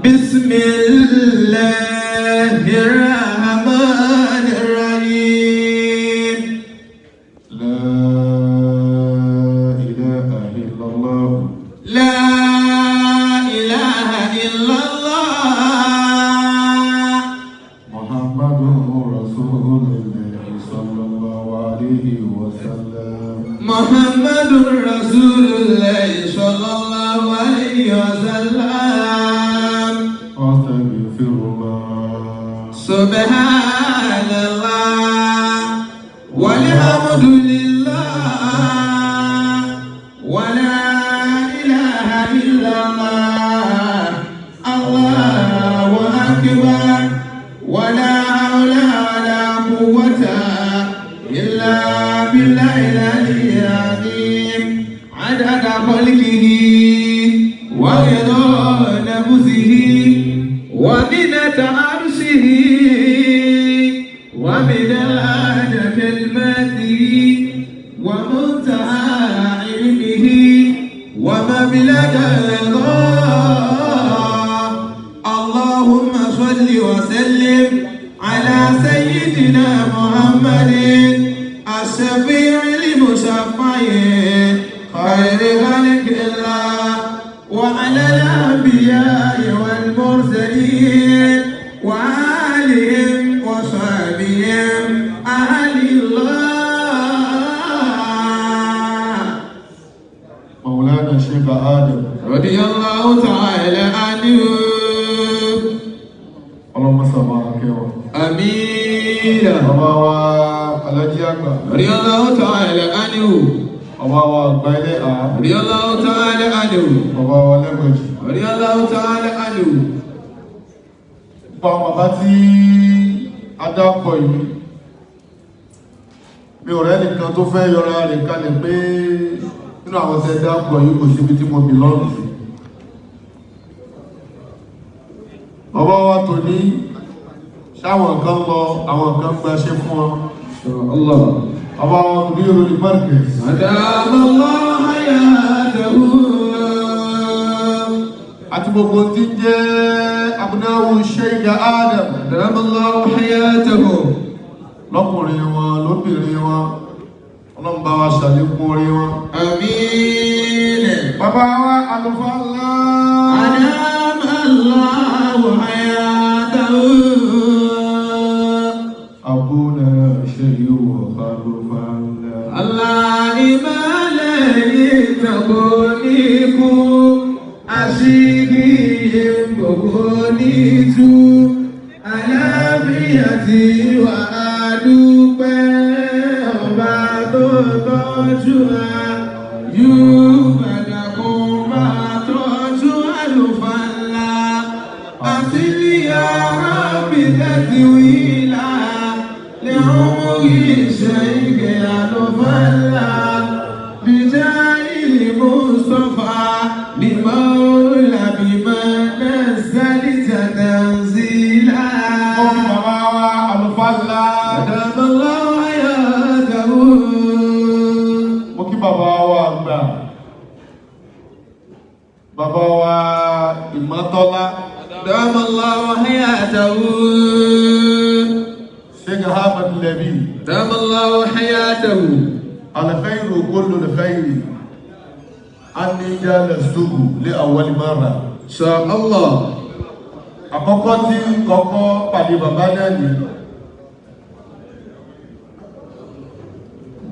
بسم الله الرحمن الرحيم. لا إله إلا الله. لا إله إلا الله. محمد رسول الله صلى الله عليه وسلم. محمد رسول الله صلى الله عليه وسلم. أستغفر الله. سبحان الله والحمد لله ولا إله إلا الله. الله أكبر ولا حول ولا قوة إلا بالله العلي العظيم. عدد خلقه ورضا نفسه وزنة عرشه ومداد كلماته ومنتهى علمه ومبلغ رضاه. اللهم صل وسلم على سيدنا محمد الشفيع المشفع خير خلق الله وعلى الأنبياء والمرسلين وآلهم وصحبهم أهل الله. مولانا الشيخ آدم رضي الله تعالى عنه. اللهم صل على آمين. bàbá wa Alhaji Àgbà رضي الله تعالى عنه. bàbá wa Àgbáilé A رضي الله تعالى عنه. bàbá wa Lẹ́gbẹ̀jì رضي الله تعالى عنه. pa bàbá tí adápọ̀ yìí mi ò rẹ́ nìkan tó fẹ́ yọra rẹ̀ kalẹ̀ pé nínú àwọn tẹ́ dápọ̀ yìí kò síbi tí mo bì lọ́rùn sí. bàbá wa tò ní sáwọn kan lọ àwọn kan gbaṣẹ́ fún wọn. الله bàbá wa ní orí market أدام الله حياته. àti gbogbo tí ń jẹ́ abúnáwó Sheikh Adam أدام الله حياته. lọ́kùnrin wọn lóbìnrin wọn ọlọ́mbà wa ṣàlékún orí wọn. آمين. bàbá wa àlùfáà ńlá أدام الله حياته. abúlé ṣèyí wọ àlùfáà ńlá. الله ما لي تقوليكم أشيكي بقوليتو ألافيتي وأدوك وبعد توجها يومدكم ما توجها لفلا أصلي يا ربي تتويلا لعمري شيء يا لفلا بجاه المصطفى لمولى بما نزلت تنزيلا. bàbá wa àlùfáà ńlá. أدام الله حياته. mo kí bàbá wa àgbà bàbá wa Ìmọ́tọ́lá أدام الله حياته. Sheikh Ahmad Lẹ́bí. أدام الله حياته. الخير كل الخير أني جالسته لأول مرة. إن شاء الله. àkọ́kọ́ tí kọ́kọ́ pàdé bàbá náà ni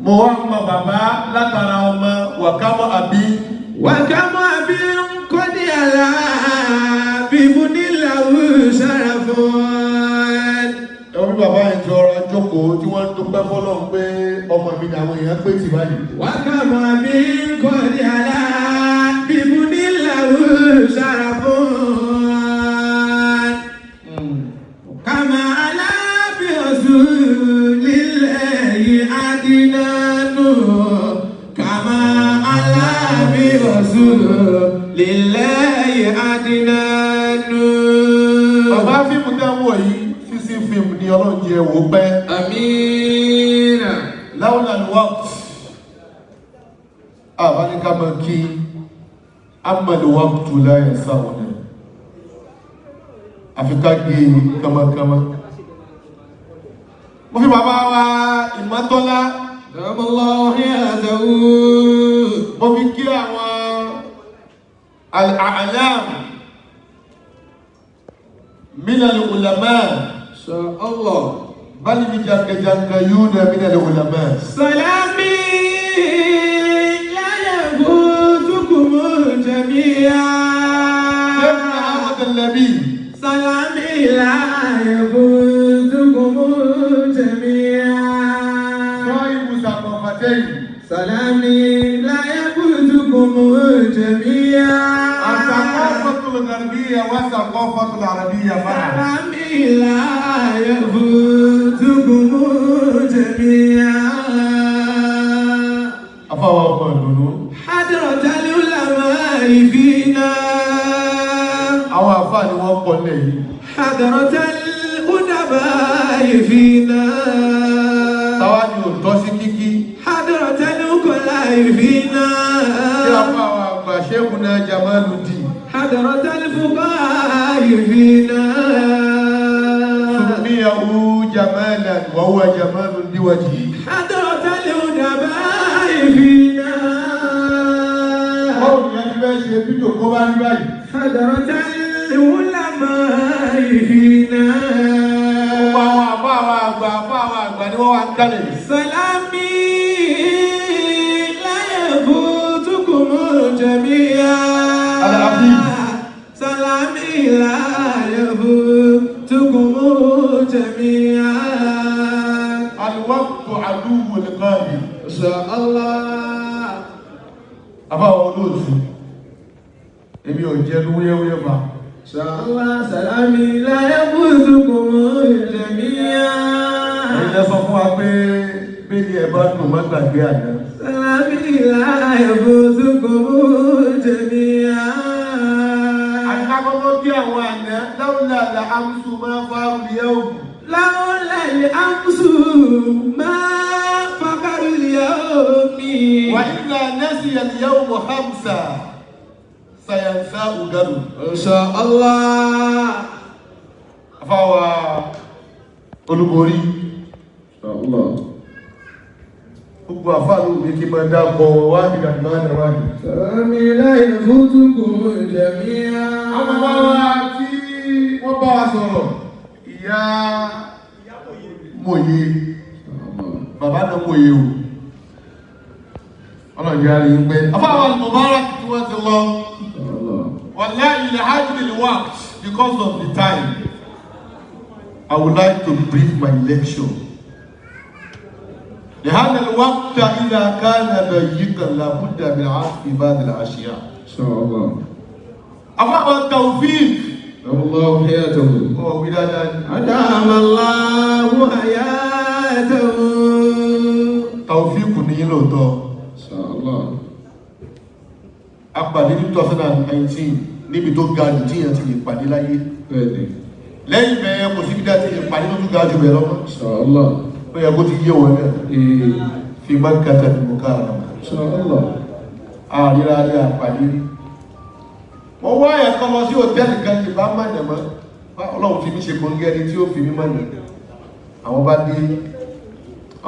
mo wá mọ bàbá látara ọmọ wàkámọ́ àbí وكم أبي قد يلا ببني له شرف. ẹwọ́n bí bàbá yẹn ti ọrọ̀ jókòó tí wọ́n ń dúpẹ́ fọ́lọ́run pé ọmọ mi ni àwọn èèyàn pé tì báyìí. وكم أبي قد يلا ببني له شرف. كما على برسول الله عدنان. كما على برسول الله عدنان. bàbá fíìmù dáwọ̀ yìí sísí fíìmù ni ọlọ́run jẹ́ wò pẹ́. آمين. láwùlà ni wọ́n àbáníkà máa kí amadu wàkùtù láyé sáwọn náà. Afrika gé kama. Mo fi bàbá wa Ìmọ́tọ́lá. Allahu ya'zahu. Mo fi kí àwọn al-a'lam min al-ulama. Allah. Bal bi janka-jankayuna min al-ulama. Salami la yafutukum jami'an. Ibn Ahmad al-Nabi. Salami la yafutukum jami'an. Sahibu Saqafatayn. Salami la yafutukum jami'an. الثقافة الغربية والثقافة العربية معا. سلامي لا يفوتكم جميعا. أفاوى أقول حضرة العلماء فينا. أو أفاني وأقول لي حضرة الأدباء فينا. تواني وتوسيكي. حضرة العقلاء فينا. شيخنا جمال الدين. حضرة الفقهاء فينا. سميه جمالا وهو جمال لوجهه. حضرة الأدباء فينا. حضرة العلماء فينا. سلامي لا يفوتكم جميعا. سلامي لا يفوتكم جميعا. الوقت عدو القادم. إن شاء الله. أبا ولوسي èmi ò jẹ́ wúyẹ́wúyẹ́ bá. Ṣàlá sàlámì láyébùsùkùn jẹ̀míyà. Èyí lẹ sọ fún wa pé bẹ́ẹ̀ni ẹ bá dùn má gbàgbé àná. Sàlámì láyébùsùkùn jẹ̀míyà. Àkàkọ́kọ́ kí àwọn àná láwùlà là ámsù máa fárú yẹ́wò. Láwùlà lè ámsù máa fákàrú yẹ́wò mi. Wà nígbà nẹ́sì yẹ̀lìyẹ́wò Hamsa. Sayansa ugaru. Insha Allah. Afawa olúborí. Insha Allah. Gbogbo àfáàlú mi kí máa dákọ̀ wá ní gàdìmáàdà wá ní. Sàlámì láyébùsùkùn jẹ̀míyà. Àwọn bàbá wa tí wọ́n bá wa sọ̀rọ̀. Ìyá mòye. Bàbá náà mòye o. Ọlọ́jà rí ń pẹ́. Afáwa Mubarak tí wọ́n ti lọ. Wallahi لحاجة الوقت because of the time. I would like to brief my lecture. لهذا الوقت إذا كان ضيقا لابد من عطف بعض الأشياء. إن شاء الله. أفهم التوفيق. الله حياته. وولادا. أدام الله حياته. توفيق نيلو تو. إن شاء الله. Apàdé ní 2019 níbi tó ga jù tíyàn ti lè pàdé láyé. Lẹ́yìn bẹ̀rẹ̀ kò sí bídá ti lè pàdé tó tún ga jù bẹ̀rẹ̀ lọ́mọ́. Inshallah. Ó yẹ kó ti yé wọn náà. Fi Makkah al-Mukarramah. Inshallah. Àríra rí àpàdé rí. Wọ́n wá ẹ̀kan lọ sí hòtẹ́ẹ̀lì kan kì bá mọ̀nà mọ́. Ọlọ́run fi mí ṣe kòńgẹ́ni tí ó fi mí mọ̀nà. Àwọn bá dé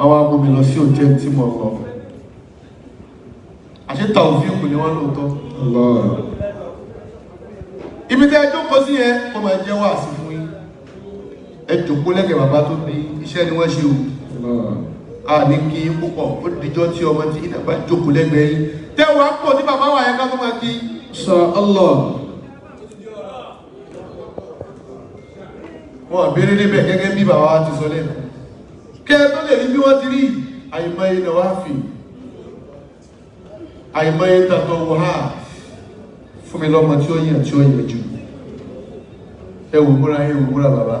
àwọn agbómi lọ sí hòtẹ́ẹ̀lì tí mo lọ. Àṣẹ tàwùfíìkù ni wọ́n lóòótọ́. Ibi tẹ́ ẹ jókòó sí ẹ kó máa jẹ́ wà sí fún yín. Ẹ jókòó lẹ́gẹ̀ẹ́ bàbá tó ní iṣẹ́ ni wọ́n ṣe o. A ní kí púpọ̀ ó dìjọ́ tí ọmọ tí ìnà bá jókòó lẹ́gbẹ̀ẹ́ yín. Tẹ́wàá pọ̀ tí bàbá wà yẹn ká tó máa kí. Inshallah. Wọ́n béèrè níbẹ̀ gẹ́gẹ́ bí bàbá wa ti sọ lẹ́nu. Kẹ́ ẹ tó lè rí bí wọ́n ti rí àìmọye náà wá fi. Àìmọye tàtọ̀ wò ha fún mi lọ́mọ tí ó yàn tí ó yẹ jù. Ẹ wò múra bàbá.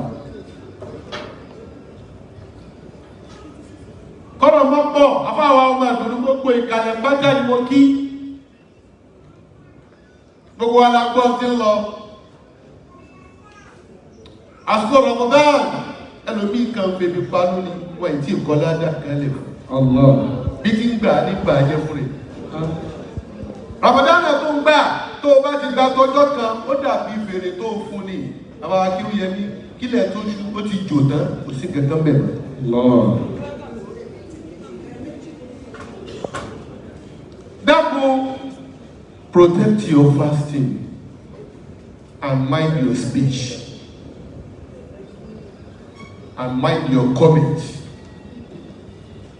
Kọ́nà mọ́ pọ̀, afáwa ọmọ àtòrú gbogbo ìkàlẹ̀ pátá ni mo kí. Gbogbo alágbọ́ tí ń lọ. Àsìkò Ramadan, ẹlòmí kan fèmí panú ni wọ́n tí ìkọ́ ládà kan lè fún. Allah. Bí ti ń gbà nígbà jẹ́ fún rẹ̀. Ramadan tó ń gbà tó bá ti gba tọjọ́ kan ó dàbí fèrè tó fún ni àwọn Akínyẹmí kílẹ̀ tó ṣú ó ti jò tán kò sí kankan bẹ̀rẹ̀. Allah. Dákun protect your fasting and mind your speech and mind your comment.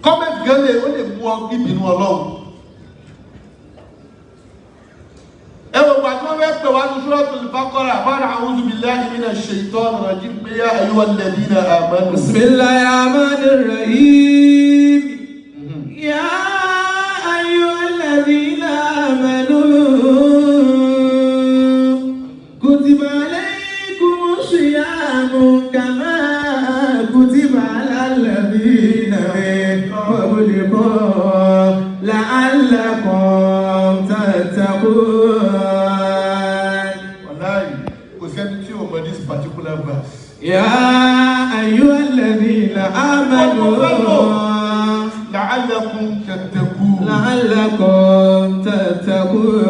Comment gan lè ó lè mú ọ bíbínú Ọlọ́run. Ẹ̀wọ̀n gbà tí wọ́n fẹ́ pè wá ní Suratul Baqara ba'da a'udhu billahi minash shaitanir rajim pé ya ayyuhal ladhina amanu. Bismillahir rahmanir rahim. Ya ayyuhal ladhina amanu. Kutiba alaykumus siyamu kama kutiba alal ladhina min qablikum la'allakum tattaqun. This particular verse. Ya ayyuhalladhina amanu la'allakum tattaqun. La'allakum tattaqun.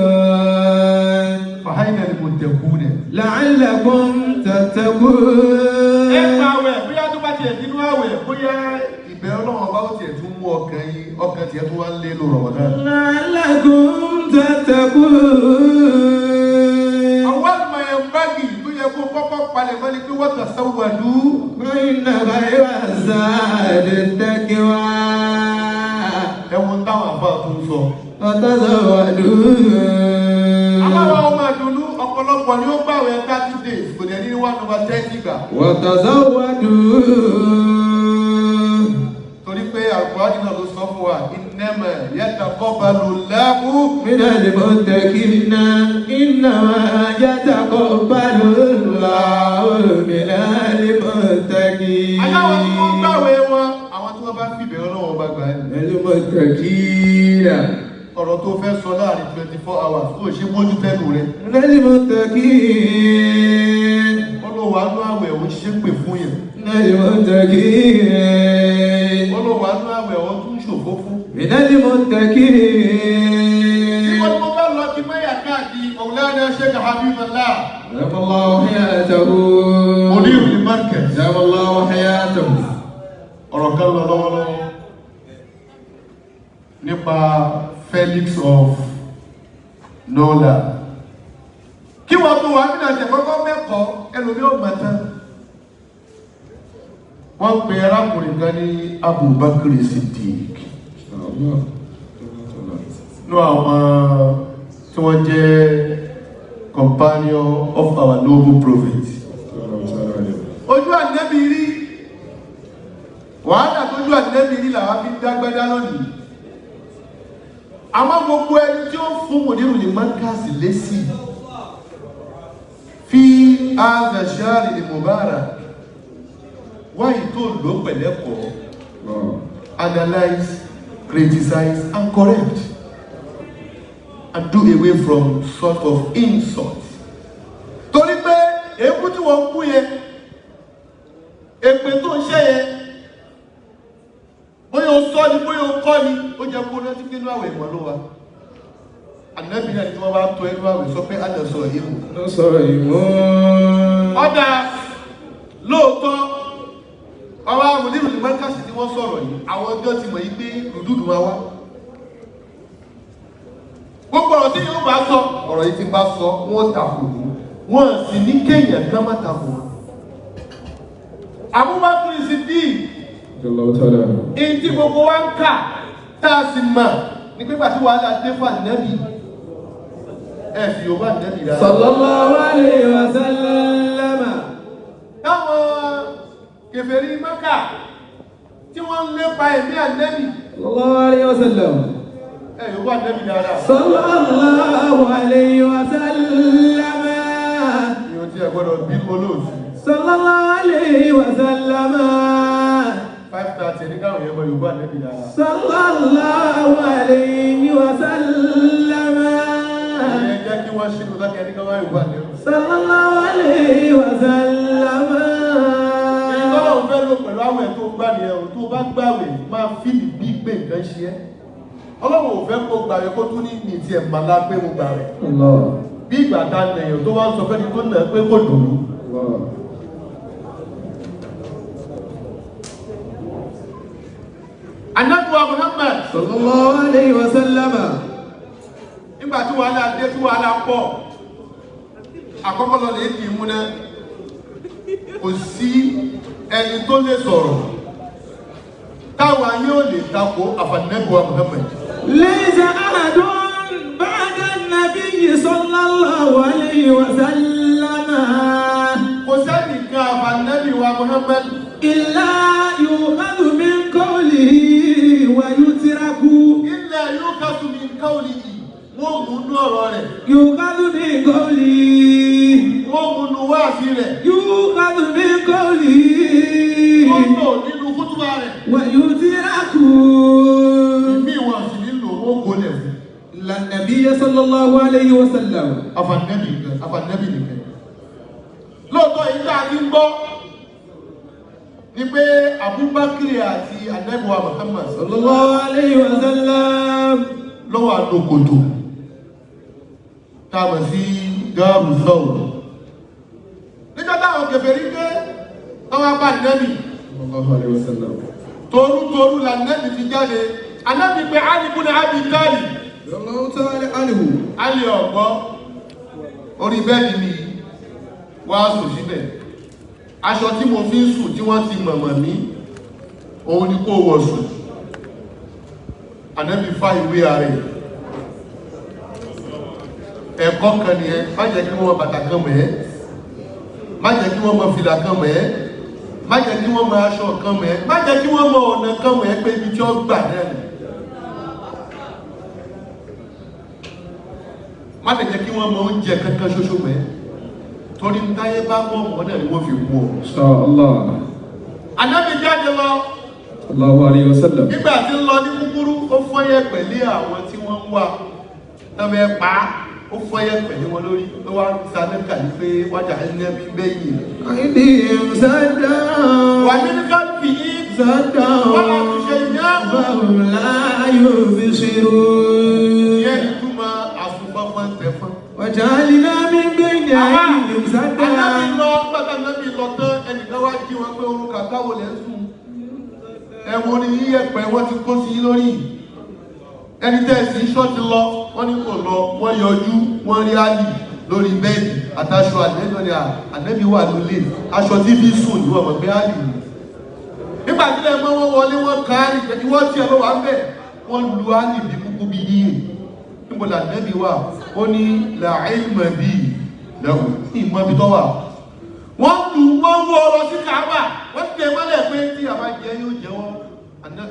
Fahayna al-muttaqun. La'allakum tattaqun. Ẹ gbààwẹ̀ bóyá tó bá tiẹ̀ nínú àwẹ̀ bóyá ìbẹ̀rù Ọlọ́run bá ó tiẹ̀ tún mú ọkàn yín ọkàn tiẹ̀ tó wá ń lé lórí Ramadan. La'allakum tattaqun. Àwọn ọmọ ẹ̀ báàgì kó kọ́kọ́ palẹ̀ mọ́ ni pé wọ́n kà sáwọ́dú. Inna ghayra zadi taqwa. Ẹ̀wọ̀n táwọn àbá tó ń sọ. Watazawwadu. Àbáwọ̀ ọmọ àdùnnú ọ̀pọ̀lọpọ̀ ni ó gbàwẹ̀ 30 days kò dẹ̀ ní 1/10 gbà. Watazawwadu. Torí pé Al-Qur'ani náà ló sọ fún wa innama yataqabbalu Allahu minal muttaqina. Innama yataqabbalu Allahu minal muttaqina. Aláwọ̀ tí wọ́n gbàwẹ̀ wọn, àwọn tí wọ́n bá fi ìbẹ̀rù Ọlọ́run bá gbà ẹ́. Minal muttaqina. Ọ̀rọ̀ tó fẹ́ sọ láàrin 24 hours kó ṣe mójú tẹ́nu rẹ̀. Minal muttaqina. Olówó àánú àwẹ̀ ò ṣe pè fún yẹn. Minal muttaqina. Olówó àánú àwẹ̀ ò tún ṣòfò fún. Minal muttaqina. Ìwọ́n tó bá lọ kí mẹ́yà káàkiri Maulana Sheikh Habibullah. Damallahu hayatahu. Mudirul Markaz. Damallahu hayatahu. Ọ̀rọ̀ kan lọ lọ́wọ́lọ́wọ́ nípa Felix of Nola. Kí wọ́n tó wà nínú àjẹ́ kọ́kọ́ mẹ́kọ̀ọ́ ẹlòmí ò mọ̀ tán. Wọ́n pe arákùnrin kan ní Abubakar Siddiq. Nú àwọn tí wọ́n jẹ́ companion of our noble prophet. Ojú Ànábì rí wàhálà tójú Ànábì rí làwọn fi dágbádá lónìí. Àmọ́ gbogbo ẹni tí ó fún Mudirul Markaz lésì fi hadha ash-shahr al-mubarak wáyé tó lò pẹ̀lẹ́kọ̀ọ́ analyze, criticize and correct and do away from sort of insult. Torí pé èébú tí wọ́n kú yẹn èpè tó ń ṣe yẹn bóyá o sọ ni bóyá o kọ́ ni ó jẹ́ kó rántí pé inú àwẹ̀ ìmọ̀ ló wa. Ànábì náà ni tí wọ́n bá tó ẹnu àwẹ̀ sọ pé á lọ sọ̀rọ̀ yìí mú. Lọ sọ̀rọ̀ ìmọ̀. Ọ̀dà lóòótọ́ ọwọ́ Mudirul Markaz tí wọ́n sọ̀rọ̀ yìí àwọn ọjọ́ ti mọ̀ yí pé rùdúdù máa wá. Gbogbo ọ̀rọ̀ tí yóò bá sọ ọ̀rọ̀ yìí ti bá sọ wọ́n takò wọ́n sì ní kéèyàn kan má takò. Abubakar Siddiq èyí tí gbogbo wa ń kà tá a sì mọ̀ ní pípa tí wàhálà dé fún Ànábì ẹ fi Yorùbá Ànábì rárá. Sallallahu alayhi wa sallam. Táwọn kèfèrí Mákà tí wọ́n ń lépa ẹ̀mí Ànábì. Sallallahu alayhi wa sallam. Ẹ Yorùbá Ànábì rárá. Sallallahu alayhi wa sallam. Yóò tí ẹ gbọ́dọ̀ bí olóòtú. Sallallahu alayhi wa sallam. 5:30 ní káwọn yẹn mọ Yorùbá Ànábì rárá. Sallallahu alayhi wa sallam. Ẹ jẹ́ kí wọ́n ṣínú lọ́kẹ́ ní káwọn Yorùbá Ànábì. Sallallahu alayhi wa sallam. Ìtọ́lọ́run fẹ́ lò pẹ̀lú àwẹ̀ tó gbà ní ẹ̀rùn tó bá gbàwẹ̀ máa fíìlì bí pé nǹkan ṣe ẹ́. Ọlọ́run ò fẹ́ kó gbàwẹ̀ kó tún ní ìtì ẹ̀mà lápé mo gbàwẹ̀. bí ìgbà tá a nẹ̀yàn tó wá ń sọ fẹ́ni tó nà pé kò dùn ún. Allah. Ànábì wa Muhammad sallallahu alayhi wa sallam. nígbà tí wàhálà dé tí wàhálà pọ̀ àkọ́kọ́ lọ lè dì í mú náà kò sí ẹni tó lè sọ̀rọ̀ táwa yóò lè takò àfànẹ́bí wa Muhammad. laysa ahadun ba'da an-nabiy sallallahu alayhi wa sallam. kò sẹ́ni kan àfànẹ́bí wa Muhammad. illa yu'khadhu min qawlihi wa yutraku. illa yu'khadhu min qawlihi wọ́n mú nú ọ̀rọ̀ rẹ̀. yu'khadhu min qawlihi. wọ́n mú nú wáàsí rẹ̀. yu'khadhu min qawlihi. wọ́n lò nínú kútúbà rẹ̀. wa yutraku. ìmí wọn sì nílò owó gólẹ̀ fún. illa an-nabiy sallallahu alayhi wa sallam. àfànẹ́bí nìkan. lóòótọ́ yìí tá a ti ń gbọ́ ni pé Abubakar àti Ànábì wa Muhammad sallallahu alayhi wa sallam. lọ́wọ́ àdókòtò táàmù sí gáàrù sọ́wọ́ nígbà táwọn kèfèrí dé tọ́wọ́ bá Ànábì Sallallahu alayhi wa sallam. torútorú la Ànábì fi jáde Ànábì pé Ali ibn Abi Talib Allahu ta'ala anhu. Ali ọ̀gbọ́ orí bẹ́ẹ̀dì ni wàá sùn síbẹ̀ aṣọ tí mo fi ń sùn tí wọ́n ti mọ̀mọ̀ mí òun ni kó wọ̀ sùn. Ànábì fa ìwé ààrẹ ẹ̀kọ́ kan ni ẹ má jẹ́ kí wọ́n bàtà kan mọ̀ ẹ́ má jẹ́ kí wọ́n mọ fìlà kan mọ̀ ẹ́ má jẹ́ kí wọ́n mọ aṣọ kan mọ̀ ẹ́ má jẹ́ kí wọ́n mọ ọ̀nà kan mọ̀ ẹ́ pé ibi tí ó gbà náà ni má jẹ́ kí wọ́n mọ oúnjẹ kankan ṣoṣo mọ̀ ẹ́ torí táyé bá mọ̀ ọ̀mọ́ náà ni wọ́n fi kú ọ. Inshallah. Ànábì jáde lọ Sallallahu alayhi wa sallam. nígbà tí ń lọ ní kúkúrú ó fọ́yẹ́ pẹ̀lú àwọn tí wọ́n ń wá tọ́bẹ̀ pa ó fọ́yẹ́ pẹ̀lú wọn lórí ló wá sàdẹ́kà ní pé wájà ẹnẹ́bí bẹ́yìn aydihim saddan. wà nínú káàpì yìí saddan. wọ́n á fi ṣe ìyáàmù fahum la yubsirun. ìyẹn ìtumọ̀ àsùnfọ́fọ́ tẹ̀fọ́n. waja'alna min bayni aydihim saddan. Ànábì lọ gbàgbà Ànábì lọ tán ẹnìkan wá jí wọn pé orúkọ àtàwọn lẹ́ sùn ẹ̀wọ̀n ni yíyẹ̀pẹ̀ wọ́n ti kó sí lórí ẹni tẹ́ẹ̀sì ṣọ́ọ̀tì lọ wọ́n ní kò lọ wọ́n yọjú wọ́n rí Àlì lórí bẹ́ẹ̀dì àtàṣọ Ànábì wà lólè aṣọ tí bí sùn ní wọ́n mọ̀ pé Àlì ni nígbà tí ẹ mọ́ wọ́n wọlé wọ́n ká Àlì pẹ̀lú wọ́n tí ẹ lọ wà ń bẹ̀ wọ́n lu Àlì bí kúkú bí yíyẹ níbo l'Ànábì wà ó ní la ilma bí lẹ́hùn ní ìmọ̀ bí tọ́ wà wọ́n lu wọ́n wọ́ ọ lọ sí Káàbà wọ́n tẹ mọ́lẹ̀ pé tí a bá jẹ yóò jẹ́wọ́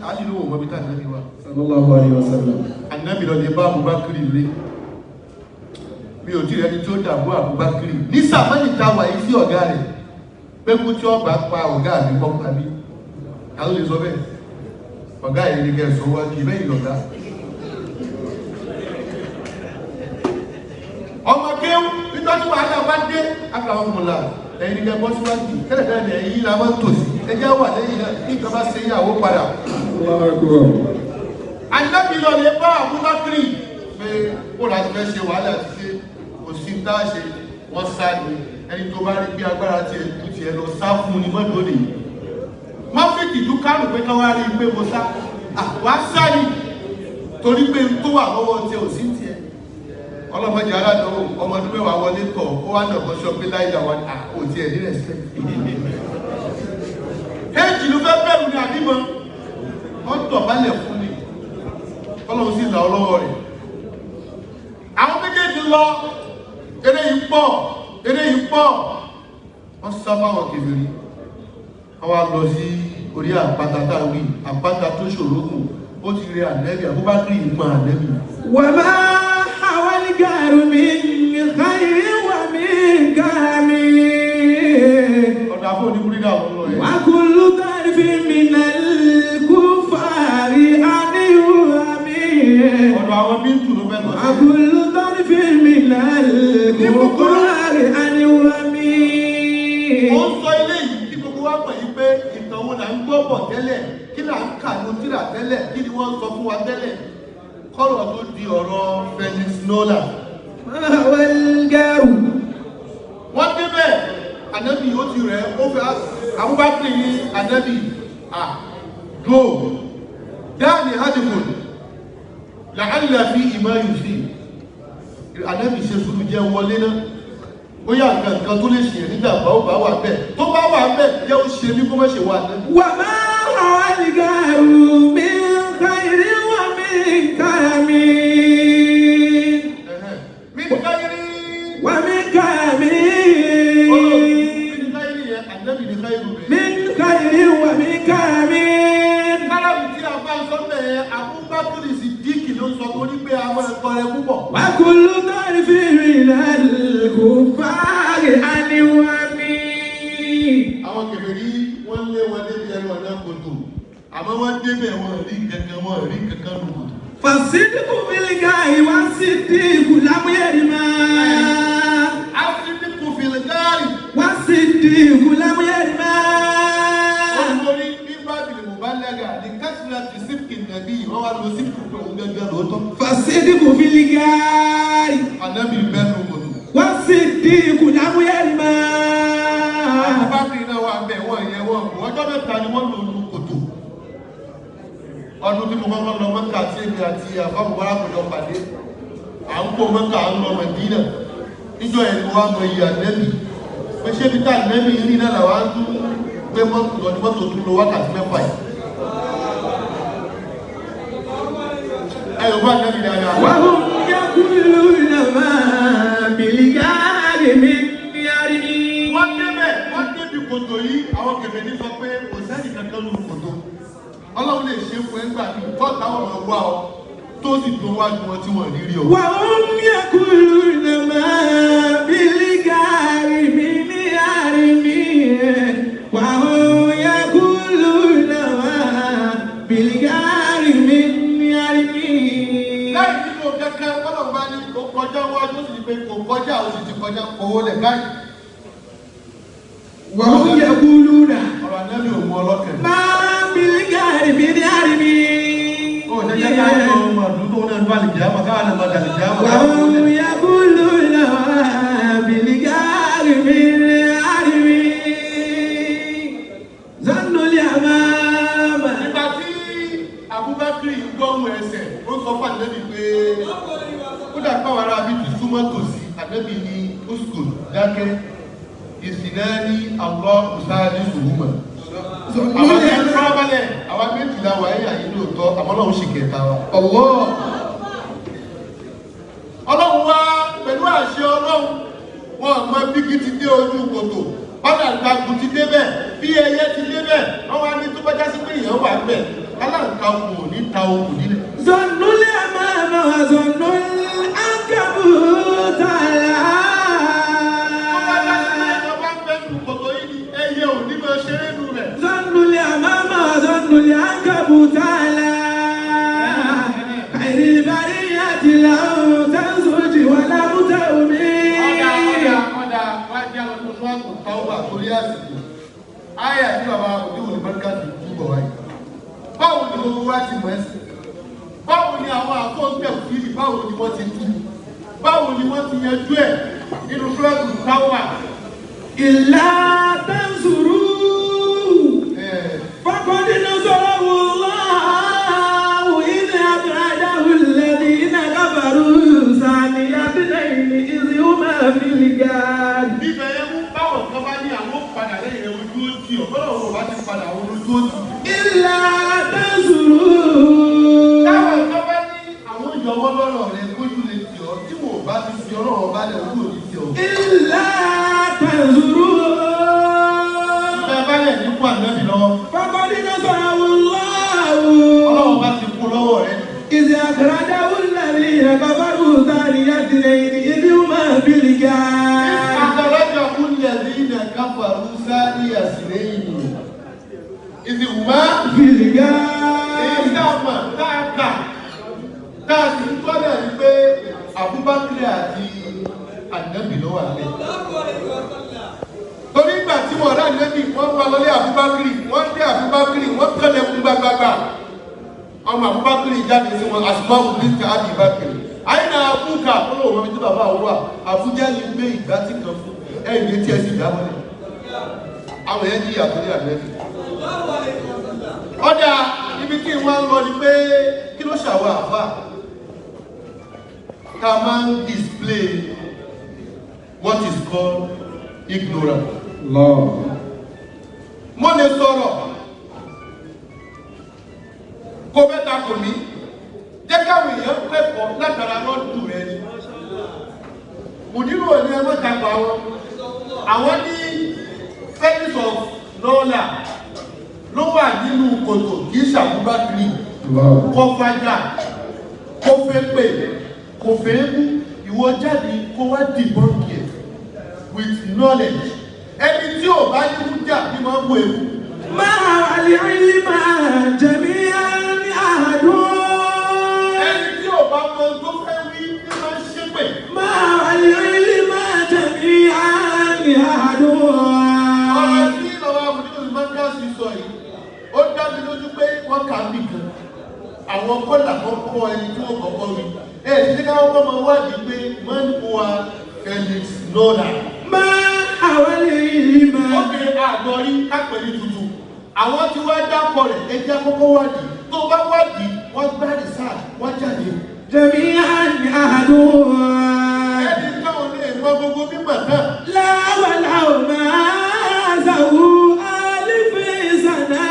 Àlì ló wọ̀ mọ́ bí tá Ànábì wà. Sallallahu alayhi wa sallam. Ànábì lọ lè bá Abubakar lé mi ò tí rẹni tí ó dàbò Abubakar ní sàmánì ta wà yìí sí ọ̀gá rẹ̀ pé kú tí ọgbà pa ọ̀gá mi kọ́ pa mí ta ló lè sọ bẹ́ẹ̀ ọ̀gá yìí ni kẹsàn wá kì í bẹ́ẹ̀ lọ̀gá. ọmọ kéwù nítorí wàhálà bá dé àkàwọn ọmọlá ẹ̀yin ni kẹ́ bọ́ síwájú tẹ́lẹ̀tẹ́lẹ̀ ẹ̀yin la máa ń tòsí ẹjẹ́ wà lẹ́yìn náà ní ìjọba ṣe ìyàwó padà. Allahu akbar. Ànábì lọ lè bá Abubakar pé ó láti fẹ́ ṣe wàhálà ti ṣe kò sí tá a ṣe wọ́n sá ní ẹni tó bá rí bí agbára ti ẹ̀dù ti ẹ̀ lọ sá fún ni mọ́tò lè má fi kìdú kárùn pé káwá rí i pé mo sá wá sá ní torí pé tó wà lọ́wọ́ tí ò sí tiẹ̀ ọlọ́mọdé aládọ́wọ́ ọmọdún mẹ́wàá wọlé tọ̀ ó wá nàbọ̀ sọ pé láìda wa kò tiẹ̀ ní ẹ̀sẹ̀ kéèjì ló fẹ́ bẹ̀rù ní àdìmọ́ wọ́n tọ̀ balẹ̀ fún ni ọlọ́run sì là ọlọ́wọ́ rẹ̀ àwọn méjèèjì lọ eré yìí pọ̀ wọ́n sábà wọn kèfèrí wọ́n wá lọ sí orí àpáta táwí àpáta tó ṣòrógùn ó ti rí Ànábì Abubakar ìmọ̀ Ànábì. wa ma hawal garu min khayrin wa min karamin. ọ̀dà fún oníbúrídà wọn lọ wa kullu tarfin min al-kuffari aniyumin. ọ̀dọ̀ àwọn bíntù ló fẹ́ lọ wa kullu tarfin min al-kuffari aniyumin. ó ń sọ ilé yìí kí gbogbo wa pè yí pé ìtàn wo là ń gbọ́ bọ̀ tẹ́lẹ̀ kí là ń kà ní tírà tẹ́lẹ̀ kí ni wọ́n sọ fún wa tẹ́lẹ̀ kọ́rọ̀ tó di ọ̀rọ̀ Felix Nola هو الجار wọ́n débẹ̀ ànábì ó ti rẹ̀ ó fẹ́ Abubakar ní ànábì go dáàni hadikun làálà fi ìmọ̀ ìfì ànábì ṣe sùúrù jẹ́ wọlé náà ó yà nǹkan tó lè ṣe nígbà bá wà bẹ́ẹ̀ tó bá wà bẹ́ẹ̀ jẹ́ ó ṣe ní kó má ṣe wà náà. وما هو الجار من خير ومن كرم ومن كرم من خير ومن كرم وكل طرف من الكفار عن ومن àwọn kèfèrí wọ́n lé wọn débi ẹnu ọ̀nà kòtò àmọ́ wọ́n débẹ̀ wọn rí kankan nù kòtò. فالصدق في الجاه والصديق لم يرمى الصدق في الجاه والصديق لم يرمى nítorí bí bábìlì mùbálẹ́gà ní kásìlátì sípkì nàbí wọ́n wá lọ sípkì pẹ̀lú gẹ́gẹ́ lóòótọ́. فالصدق في الجاه ànábì bẹ́ẹ̀ ló kòtò. والصديق لم يرمى bábìlì náà wà bẹ́ẹ̀ wọ́n yẹ wọ́n kò ọjọ́ mẹ́ta ni wọ́n lò lù kòtò. ọdún tí mo kọ́kọ́ lọ Mẹ́kà àti èmi àti àfọ́bùbọ́lá kòjọ pàdé à ń kó Mẹ́kà à ń lọ Mẹdínà níjọ́ yẹn ni wọ́n á mọ iye ànẹ́bì pé ṣé bí tá ànẹ́bì rí náà làwọn á tún gbé mọ́tò tún lo wákàtí mẹ́fà yìí. ẹ̀yọ̀ bá ànẹ́bì dáadáa. وهم يقولون ما بالجاه من يرمي wọ́n débi kòtò yìí àwọn kèfèrí ní sọ pé kò sẹ́ni kankan lù kòtò Ọlọ́run lè ṣe fún ẹgbà ní tọ́ta ọmọ wá ọ tó sì tó wájú wọn tí wọ́n rírí ọ. وهم يقولون ما بالجاه من يرمي وهم يقولون ما بالجاه من يرمي láì nínú kẹ́kẹ́ Ọlọ́run bá ní kò kọjá wájú ó sì ní pé kò kọjá ó sì ti kọjá owó lẹ̀ káyì. وهم يقولون ọ̀rọ̀ ànẹ́bì ò mú ọlọ́kẹ̀. ما بالجاه من يرمي ó jẹ́jẹ́ ká lọ ọmọ ọdún tó náà bá lè jẹ́ àmọ́ káwọn ọmọ dàlẹ̀ jẹ́ àmọ́ وهم يقولون ما بالجاه من يرمي ظن اليمامة nígbà tí Abubakar gbọ́hùn ẹsẹ̀ ó sọ fún ànẹ́bì pé ó dà pàwọn ará bí ti súnmọ́ tòsí ànẹ́bì ní uskul dákẹ́ ìsìnẹ́ni àwọ̀ òsáàdì ṣùgbọ́n àwọn tí ń fọ́nàbálẹ̀ àwọn méjìlá wà ní àyè lóòótọ́ àmọ́lọ́run ṣe kẹta wa Ọlọ́run wá pẹ̀lú àṣẹ Ọlọ́run wọn mọ bíkí ti dé ojú kòtò ọ̀nà ìgbàgùn ti débẹ̀ bí ẹyẹ ti débẹ̀ wọ́n wá ní tó bá jásí pé èèyàn wà bẹ̀ aláǹkà okùn ò ní ta okùn nílẹ̀. ظن اليمامة وظن العنكبوت ظن اليمامة وظن العنكبوت على خير البرية لو تزوج ولا متومي ọ̀dà wájá lọ́dún fún àtúntàwà torí àsìkò ayà tí bàbá òjú òní mẹ́ríkà ti túbọ̀ wáyé báwo ni owó wá ti mọ̀ ẹ́sì báwo ni àwọn àkóńtẹ̀ fìlì báwo ni wọ́n ti tú báwo ni wọ́n ti yanjú ẹ̀ nínú fúlọ́ọ̀tù táwà إلا تنصروه فقد نصره الله إذ أخرجه الذين كفروا ثاني اثنين إذ هما في الغار. ibẹ̀ yẹn mú báwọn kan bá ní àwọn padà lẹ́yìn rẹ̀ ojú ó tì ọ́ bọ́lá òun bá ti padà àwọn ojú ó tì. إلا تنصروه. táwọn kan bá ní àwọn ìjọwọ́ lọ́rọ̀ rẹ̀ kójú lè tì ọ́ tí wò bá ti fi ọlọ́run bá lẹ̀ ojú òní tì ọ́. إلا تنصروه. ibẹ̀ bá lẹ̀ nípò ànábì lọ́wọ́. فقد نصره الله. ọlọ́run bá ti kú lọ́wọ́ rẹ̀. إذ أخرجه الذين كفروا ثاني اثنين إذ هما في الغار. أخرجه الذين كفروا ثاني اثنين إذ هما في الغار. ìdáàmà táàkì ń tọ́lẹ̀ ní pé Abubakar àti ànábì ló wà lẹ́. torí ìgbà tí wọ́n rá ànábì wọ́n pa lọ́lé Abubakar wọ́n dé Abubakar wọ́n tẹ́lẹ̀ fún gbàgbàgbà ọmọ Abubakar jáde sí wọn Asma'u bint Abi Bakr àyìnà àbúkà tó lò wọ́n tí bàbá wà àbújá ní gbé ìgbà tí kan fún ẹ̀yìn tí ẹ sì dámọ́lẹ̀ àwọn èèyàn jí àtúndì àgbẹ̀bí ọjà ibi tí wọ́n ń lọ ni pé kí ló ṣàwọ̀ àfà ká máa ń display what is called ignorance. Mo lè sọ̀rọ̀ kó mẹ́ta kò ní jẹ́ káwọn èèyàn kẹ́kọ̀ọ́ látara lọ́dún rẹ̀ ni. Mùdírù òní ẹgbẹ́ tàgbà wọn àwọn ní Felix of Nola ló wà nínú kòtò kì í ṣàbúgbà kiri kó fàjà kó fẹ́ pè kó fẹ́ mú ìwọ jáde kó wá dìbọn kì í with knowledge. Ẹni tí ò bá ní mújà ní máa ń wo ewu. Máa wà lè rí máa jẹ̀mí ní àádọ́. Ẹni tí ò bá mọ tó fẹ́ wí ní máa ń ṣépè. Máa wà lè rí máa jẹ̀mí ní àádọ́. Ọ̀rọ̀ tí lọ́wọ́ àbúrò ní Mangasi sọ yìí, ó dá mi lójú pé wọ́n kà á bì kan. Àwọn kọ́là kan kọ́ ẹni tí wọ́n kọ́kọ́ wí. Ṣé káwọn kọ́ máa wádìí pé wọ́n ń wá Felix Nola. Àwọn lè rí máa. Ó kéré àgbọ̀rí kápẹ̀lú tuntun. Àwọn tí wọ́n dákọ̀ rẹ̀ ẹjẹ́ àkọ́kọ́ wádìí. Tó bá wádìí, wọ́n gbá rìsáà, wọ́n jáde. Jẹ̀mí ní àádọ́. Ẹni táwọn lè mọ gbogbo mímọ̀ náà. Láwàláwò máa zàwú àlìfẹ́ sànà.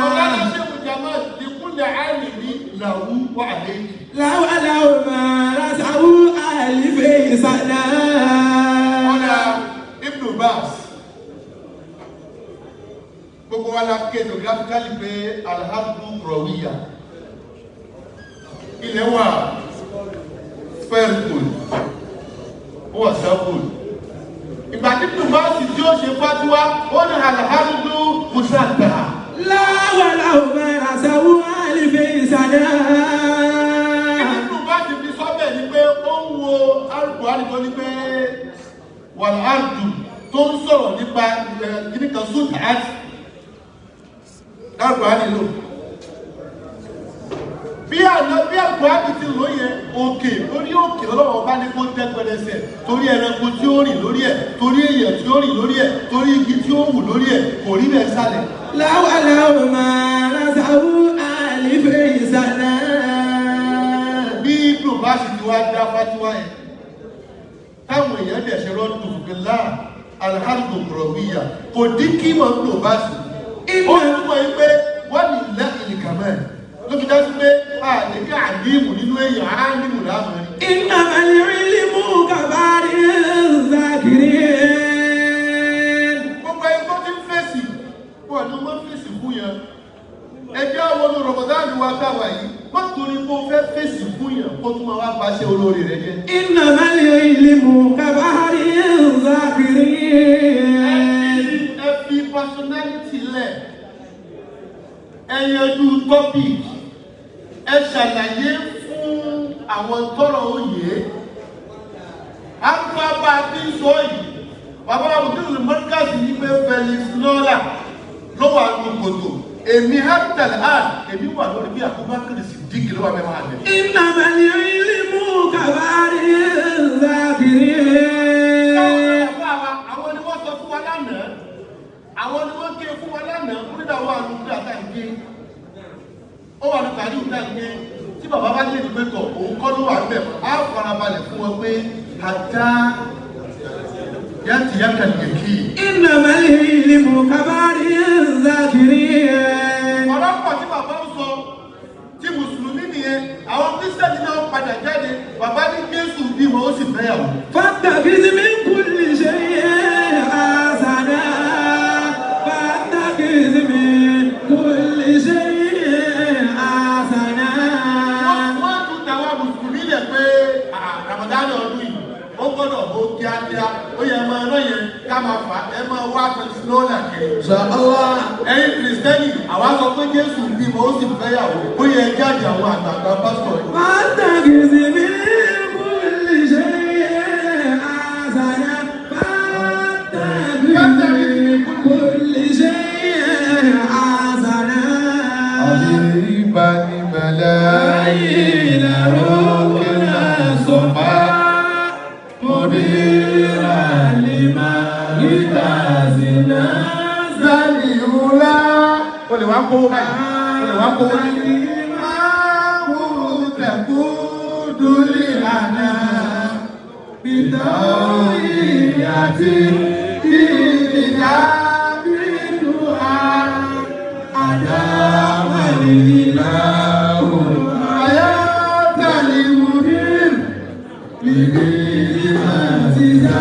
Ọ̀gá náà ṣe kò jàmọ́ ìkúnlẹ̀ àìní ní làwú wà lẹ́yìn. Láwàláwò máa zàwú àlìfẹ́ sànà. Ibn Bas gbogbo wa la ké geographically pé alhamdu rawiya ilẹ̀ wa spherical ó wà circle ìgbà tí Ibn Bas tí ó ṣe fatuwa ó ní alhamdu musattaha. Láwàláwò máa zàwú àlìfẹ́ sànà. Ibn Bas fi sọ́bẹ̀ ni pé ó ń wo Al-Qur'an tó ní pé wàlárùdù tó ń sọ̀rọ̀ nípa kìnnìkan sóòtù àti dáàbò ànílò bí àgbò àti ti lò yẹ òkè orí òkè ọlọ́wọ́ bá ní kó tẹ́ pẹlẹsẹ̀ torí ẹranko tí ó rìn lórí ẹ̀ torí èèyàn tí ó rìn lórí ẹ̀ torí igi tí ó wù lórí ẹ̀ kò rí bẹ́ẹ̀ sálẹ̀. Láwàláwò máa rásàwú àlìfẹ́ ìsànà. Bí Ibn Bas ti wá dá fatiwa yẹn táwọn èèyàn dẹ̀ ṣe rọ́dùn fìlà alhamdu rawiya kò dín kí wọ́n ń lò bá sí. Ó túmọ̀ yí pé wọ́n ní ilẹ̀ ìlìkàmẹ́ ló fi dájú pé a lè ní àdímù nínú èèyàn á nímù láàmú. Innamal ilmu kabari zakiri. Gbogbo ẹni tó ti ń fèsì pọ̀ ní wọ́n fèsì fún yẹn. Ẹjẹ́ àwọn olú Ramadan wa káwa yìí wọ́n torí kó fẹ́ fèsì fún yẹn kó tún máa wá bá ṣe olórí rẹ̀ jẹ́. Innamal ilmu kabari zakiri. Ẹ fi personality lẹ̀. Ẹ yanjú topic. Ẹ ṣàlàyé fún àwọn tọ́rọ̀ òye. Àgbàbà tí ń sọ yìí, bàbá Abdul Mangasi ní pé Felix Nola ló wà ní kòtò. Èmi hàtàlẹ̀ àn, èmi wà lórí bí Abubakar Siddiq ló wà mẹ́wàá àdé. Innamal ilmu kabari zakiri. Àwọn ni wọ́n sọ fún wa lánàá. Àwọn ni wọ́n ké fún wa lánàá. Múlídà wà ní ìdá àtàǹgé. Ó wà ní kàdí ìtàǹgé. Tí bàbá bá lè dìgbé tọ̀, òun kọ́ ló wà níbẹ̀. Á farabalẹ̀ fún wọn pé àtà yàtì yàtà nìyẹ̀kì. Innamal ilmu kabari zakiri. Ọ̀rọ̀ pọ̀ tí bàbá ń sọ tí Mùsùlùmí nìyẹn. Àwọn Kírísítẹ́nì náà padà jáde. Bàbá ní Jésù bímọ ó sì fẹ́yàwó. Fattakhidh min kulli shay'in hasana. Fattakhidh min kulli shay'in hasana. Wọ́n tún tàwa Mùsùlùmí lẹ̀ pé Ramadan ọdún yìí ó gbọ́dọ̀ ó kíákíá ó yẹ máa rán yẹn ká máa fà ẹ máa wá Felix Nola kiri. Ẹ̀yin Kìrìsìtẹ́nì àwa sọ pé Jésù bímọ ó sì fẹ́yàwó ó yẹ jáde àwọn àgbààgbà pásítọ̀. Fattakhidh min kulli shay'in hasana. Fattakhidh min kulli shay'in hasana. Àbí ìbánimẹ̀lẹ́ Ayé ìlàrọ̀ kìlá Zani ula. O lè wá kó báyìí. O lè wá kó báyìí. Duli lana bitawi yati ila bidua adamalilahu ayatalimudir bidimatiza